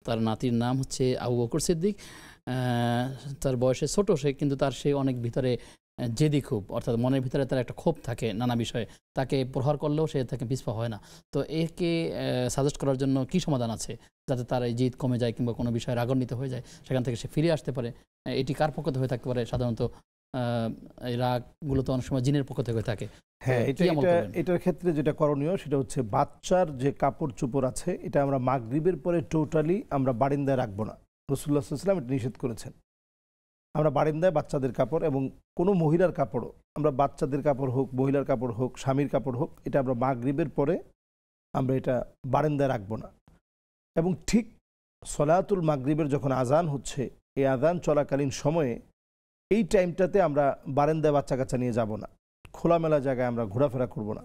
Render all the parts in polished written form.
তার নাতির নাম হচ্ছে আবু বকর সিদ্দিক। তার বয়সে ছোট সে, কিন্তু তার সে অনেক ভিতরে জেদি খুব, অর্থাৎ মনের ভিতরে তার একটা ক্ষোভ থাকে নানা বিষয়ে, তাকে প্রহার করলেও সে তাকে পিছপা হয় না। তো একে সাজেস্ট করার জন্য কি সমাধান আছে যাতে তার এই জিদ কমে যায় কিংবা কোনো বিষয়ে রাগান্বিত হয়ে যায়, সেখান থেকে সে ফিরে আসতে পারে? এটি কার পক্ষ থেকে হয়ে থাকতে পারে? সাধারণত এই রাগগুলো তো অনেক সময় জিনের পক্ষ থেকে হয়ে থাকে। হ্যাঁ, এটার ক্ষেত্রে যেটা করণীয় সেটা হচ্ছে বাচ্চার যে কাপড় চোপড় আছে এটা আমরা মাগরিবের পরে টোটালি আমরা বারিন্দায় রাখবো না। রাসূলুল্লাহ সাল্লাল্লাহু আলাইহি ওয়াসাল্লাম এটা নিষেধ করেছেন। আমরা বারিন্দায় বাচ্চাদের কাপড় এবং কোনো মহিলার কাপড়ও, আমরা বাচ্চাদের কাপড় হোক, মহিলার কাপড় হোক, স্বামীর কাপড় হোক, এটা আমরা মাগরিবের পরে আমরা এটা বারিন্দায় রাখবো না। এবং ঠিক সলাতুল মাগরিবের যখন আজান হচ্ছে, এই আজান চলাকালীন সময়ে এই টাইমটাতে আমরা বারান্দায় বাচ্চা কাচ্চা নিয়ে যাব না, খোলামেলা জায়গায় আমরা ঘোরাফেরা করব না।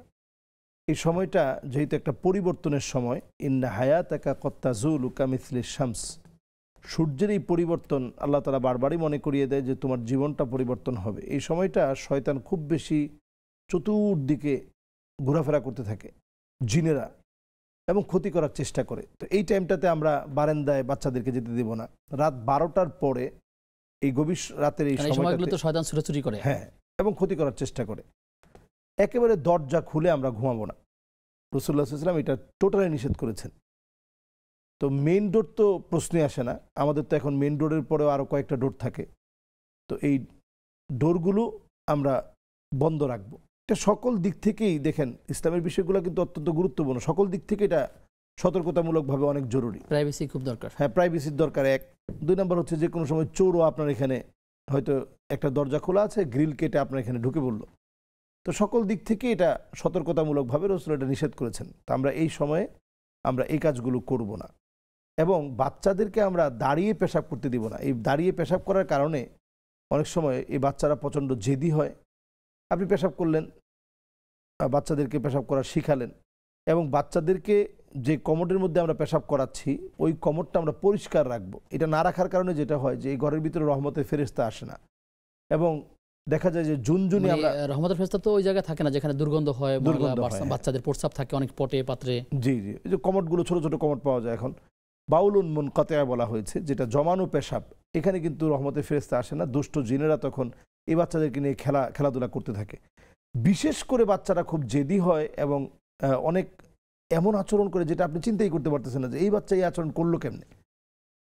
এই সময়টা যেহেতু একটা পরিবর্তনের সময়, ইন্না হায়াতাকা কত্তাজুলু কামিসলিশ শামস, সূর্যের এই পরিবর্তন আল্লাহ তাআলা বারবারই মনে করিয়ে দেয় যে তোমার জীবনটা পরিবর্তন হবে। এই সময়টা শয়তান খুব বেশি চতুর্দিকে ঘোরাফেরা করতে থাকে, জিনেরা, এবং ক্ষতি করার চেষ্টা করে। তো এই টাইমটাতে আমরা বারান্দায় বাচ্চাদেরকে যেতে দেব না। রাত 12টার পরে, এই গভীর রাতের এই সময়গুলো তো শয়তান ছুটাছুটি করে, হ্যাঁ, এবং ক্ষতি করার চেষ্টা করে। একেবারে দরজা খুলে আমরা ঘুমাবো না। রাসূলুল্লাহ সাল্লাল্লাহু আলাইহি ওয়াসাল্লাম এটা টোটালি নিষেধ করেছেন। তো মেইন ডোর তো প্রশ্নই আসে না, আমাদের তো এখন মেইন ডোরের পরেও আরও কয়েকটা ডোর থাকে। তো এই ডোরগুলো আমরা বন্ধ রাখবো। এটা সকল দিক থেকেই দেখেন, ইসলামের বিষয়গুলো কিন্তু অত্যন্ত গুরুত্বপূর্ণ, সকল দিক থেকে এটা সতর্কতামূলকভাবে অনেক জরুরি। প্রাইভেসি খুব দরকার। হ্যাঁ, প্রাইভেসির দরকার এক। 2 নম্বর হচ্ছে যে কোনো সময় চোরও আপনার এখানে, হয়তো একটা দরজা খোলা আছে, গ্রিল কেটে আপনার এখানে ঢুকে পড়লো। তো সকল দিক থেকে এটা সতর্কতামূলকভাবে রাসূল এটা নিষেধ করেছেন। তো আমরা এই সময়ে আমরা এই কাজগুলো করব না। এবং বাচ্চাদেরকে আমরা দাঁড়িয়ে পেশাব করতে দিব না। এই দাঁড়িয়ে পেশাব করার কারণে অনেক সময় এই বাচ্চারা প্রচণ্ড জেদি হয়। আপনি পেশাব করলেন, বাচ্চাদেরকে পেশাব করা শিখালেন, এবং বাচ্চাদেরকে যে কমোডের মধ্যে আমরা পেশাব করাচ্ছি ওই কমোডটা আমরা পরিষ্কার রাখবো। এটা না রাখার কারণে যেটা হয় যে এই ঘরের ভিতরে রহমতের ফেরেশতা আসে না, এবং দেখা যায় যে জুনজুনি আমরা রহমতের ফেরেশতা তো ওই জায়গায় থাকে না যেখানে দুর্গন্ধ হয়, বাচ্চাদের প্রস্রাব থাকে অনেক পটে পাত্রে। জি জি, এই যে কমোডগুলো, ছোট ছোট কমোড পাওয়া যায় এখন, বাউলুন মুনকাতিআ বলা হয়েছে, যেটা জমানো পেশাব, এখানে কিন্তু রহমতের ফেরেশতা আসে না। দুষ্ট জিনেরা তখন এই বাচ্চাদেরকে নিয়ে খেলাধুলা করতে থাকে। বিশেষ করে বাচ্চারা খুব জেদি হয় এবং অনেক এমন আচরণ করে যেটা আপনি চিন্তাই করতে পারতেছেন না যে এই বাচ্চা এই আচরণ করলো কেমনে।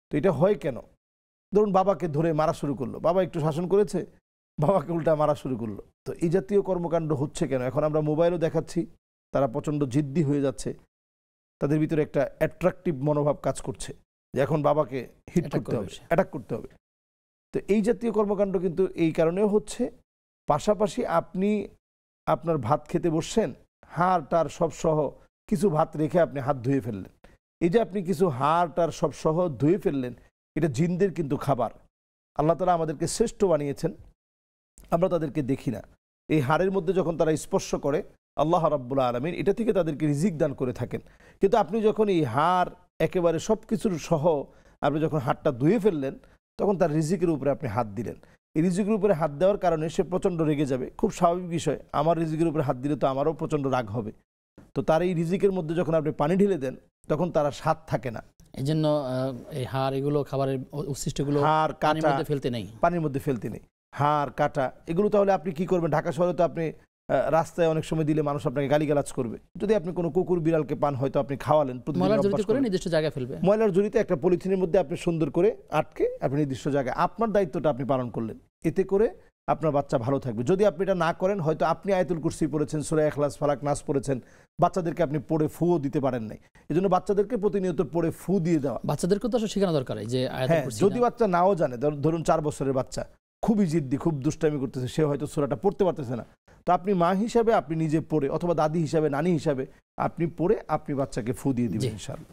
তো এটা হয় কেন? ধরুন বাবাকে ধরে মারা শুরু করলো, বাবা একটু শাসন করেছে, বাবাকে উল্টা মারা শুরু করলো। তো এই জাতীয় কর্মকাণ্ড হচ্ছে কেন? এখন আমরা মোবাইলও দেখাচ্ছি, তারা প্রচণ্ড জিদ্দি হয়ে যাচ্ছে, তাদের ভিতরে একটা অ্যাট্রাকটিভ মনোভাব কাজ করছে যে এখন বাবাকে হিট করতে হবে, অ্যাটাক করতে হবে। তো এই জাতীয় কর্মকাণ্ড কিন্তু এই কারণেও হচ্ছে। পাশাপাশি আপনি আপনার ভাত খেতে বসছেন, হাড় টার সব সহ কিছু ভাত রেখে আপনি হাত ধুয়ে ফেললেন। এই যে আপনি কিছু হাড় টার সব সহ ধুয়ে ফেললেন, এটা জিনদের কিন্তু খাবার। আল্লাহ তাআলা আমাদেরকে শ্রেষ্ঠ বানিয়েছেন, আমরা তাদেরকে দেখি না। এই হাড়ের মধ্যে যখন তারা স্পর্শ করে, আল্লাহ রাব্বুল আলামিন এটা থেকে তাদেরকে রিজিক দান করে থাকেন। কিন্তু আপনি যখন এই হাড় একেবারে সব কিছুর সহ আপনি যখন হাড়টা ধুয়ে ফেললেন, তখন তার রিজিকের উপরে আপনি হাত দিলেন। এই রিজিকের উপরে হাত দেওয়ার কারণে সে প্রচণ্ড রেগে যাবে, খুব স্বাভাবিক বিষয়। আমার রিজিকের উপরে হাত দিলে তো আমারও প্রচণ্ড রাগ হবে। তো তার এই রিজিকের মধ্যে যখন আপনি পানি ঢেলে দেন, তখন তারা স্বাদ থাকে না। এই জন্য এই হাড়, এগুলো খাবারের উচ্ছিষ্টগুলো হাড় কাটা ফেলতে নেই, পানির মধ্যে ফেলতে নেই। হাড় কাটা এগুলো তাহলে আপনি কি করবেন? ঢাকা শহরে তো আপনি রাস্তায় অনেক সময় দিলে মানুষ আপনাকে গালিগালাজ করবে। যদি আপনি কোনো কুকুর বিড়ালকে পান, হয়তো আপনি খাওয়ালেন, নির্দিষ্ট জায়গায় ফেলবে, ময়লার ঝুড়িতে একটা পলিথিনের মধ্যে আপনি সুন্দর করে আটকে আপনি নির্দিষ্ট জায়গায়, আপনার দায়িত্বটা আপনি পালন করলেন। এতে করে আপনার বাচ্চা ভালো থাকবে। যদি আপনি এটা না করেন, হয়তো আপনি আয়াতুল কুরসি পড়েছেন, সূরা ইখলাস, ফালাক, নাস পড়েছেন, বাচ্চাদেরকে আপনি পড়ে ফুও দিতে পারেন নাই। এজন্য বাচ্চাদেরকে প্রতিনিয়ত পড়ে ফু দিয়ে দেওয়া। বাচ্চাদেরকে তো আসলে শেখানো দরকার যে হ্যাঁ, যদি বাচ্চা নাও জানে, ধরুন 4 বছরের বাচ্চা খুবই জিদ্দি, খুব দুষ্টামি করতেছে, সে হয়তো সূরাটা পড়তে পারতেছে না, তো আপনি মা হিসাবে আপনি নিজে পড়ে, অথবা দাদি হিসাবে, নানি হিসাবে আপনি পড়ে আপনি বাচ্চাকে ফু দিয়ে দিবেন ইনশাআল্লাহ।